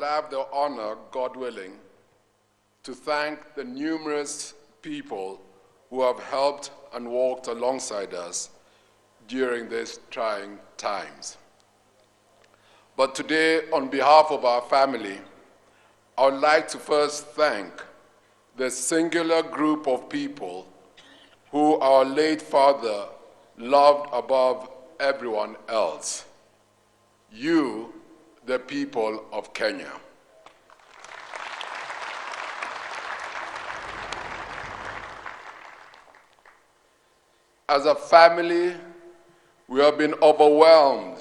shall have the honor, God willing, to thank the numerous people who have helped and walked alongside us during these trying times. But today, on behalf of our family, I would like to first thank the singular group of people who our late father loved above everyone else. You, the people of Kenya. As a family, we have been overwhelmed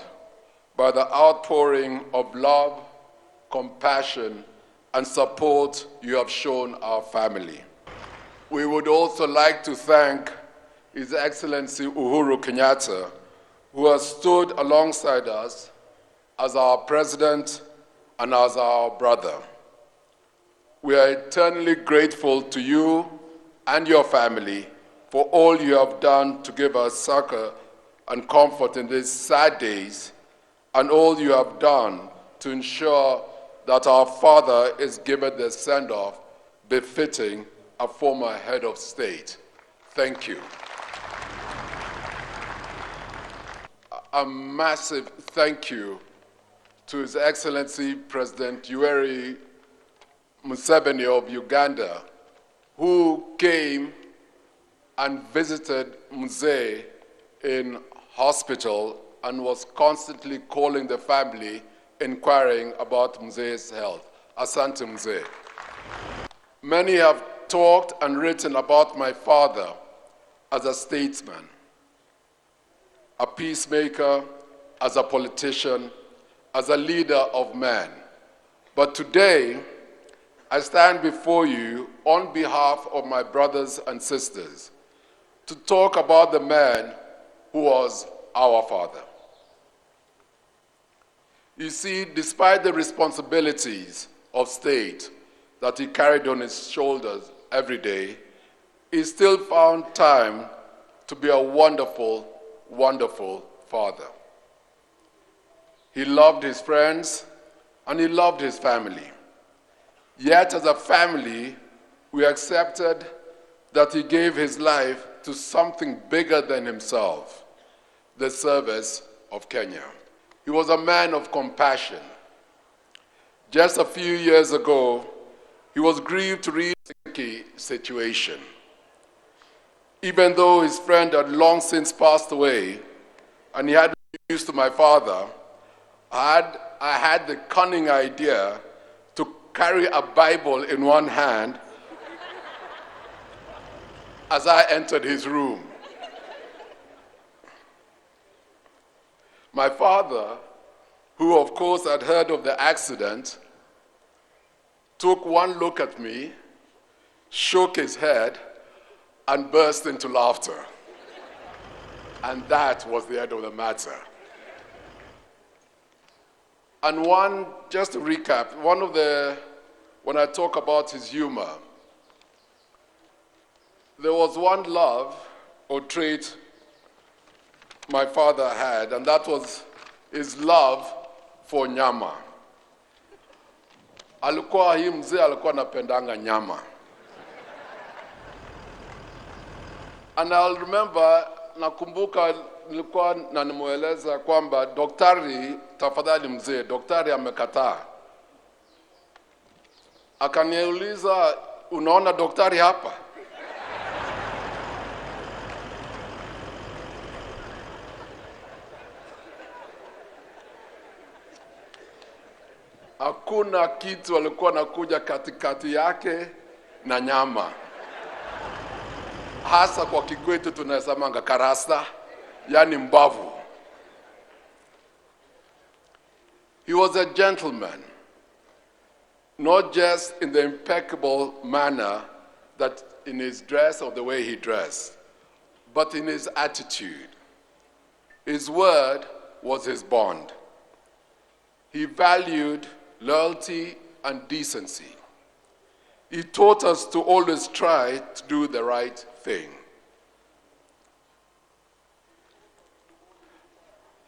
by the outpouring of love, compassion, and support you have shown our family. We would also like to thank His Excellency Uhuru Kenyatta, who has stood alongside us as our president and as our brother. We are eternally grateful to you and your family for all you have done to give us succor and comfort in these sad days, and all you have done to ensure that our father is given the send-off befitting a former head of state. Thank you. A massive thank you to His Excellency President Yoweri Museveni of Uganda, who came and visited Mzee in hospital and was constantly calling the family, inquiring about Mzee's health. Asante Mzee. Many have talked and written about my father as a statesman, a peacemaker, as a politician, as a leader of men. But today, I stand before you on behalf of my brothers and sisters to talk about the man who was our father. You see, despite the responsibilities of state that he carried on his shoulders every day, he still found time to be a wonderful, wonderful father. He loved his friends and he loved his family. Yet as a family, we accepted that he gave his life to something bigger than himself, the service of Kenya. He was a man of compassion. Just a few years ago, he was grieved to read the situation. Even though his friend had long since passed away, and he had been used to my father, I had the cunning idea to carry a Bible in one hand as I entered his room. My father, who of course had heard of the accident, took one look at me, shook his head, and burst into laughter. And that was the end of the matter. And just to recap, when I talk about his humor, there was one love or trait my father had, and that was his love for nyama. Hii mzee alikuwa anapendanga nyama. And I'll remember, nakumbuka nilikuwa nanimueleza kwamba daktari, tafadhali mzee, daktari amekataa. Akaniuliza, unaona daktari hapa? Hakuna kitu alikuwa nakuja katikati yake na nyama. Hasa kwa Kikwetu tunasemanga karasta, yani mbavu. He was a gentleman, not just in the impeccable manner that in his dress or the way he dressed, but in his attitude. His word was his bond. He valued loyalty and decency. He taught us to always try to do the right thing.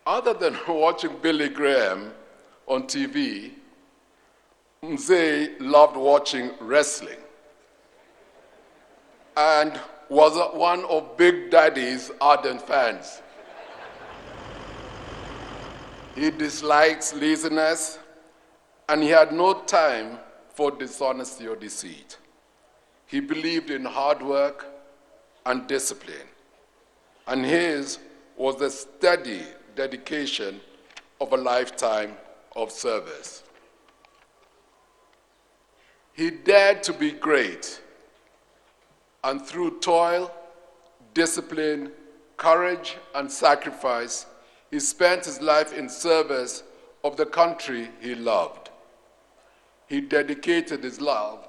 Other than watching Billy Graham on TV, Mzee loved watching wrestling and was one of Big Daddy's ardent fans. He disliked laziness, and he had no time for dishonesty or deceit. He believed in hard work and discipline, and his was the steady dedication of a lifetime of service. He dared to be great, and through toil, discipline, courage, and sacrifice, he spent his life in service of the country he loved. He dedicated his love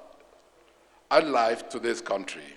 and life to this country.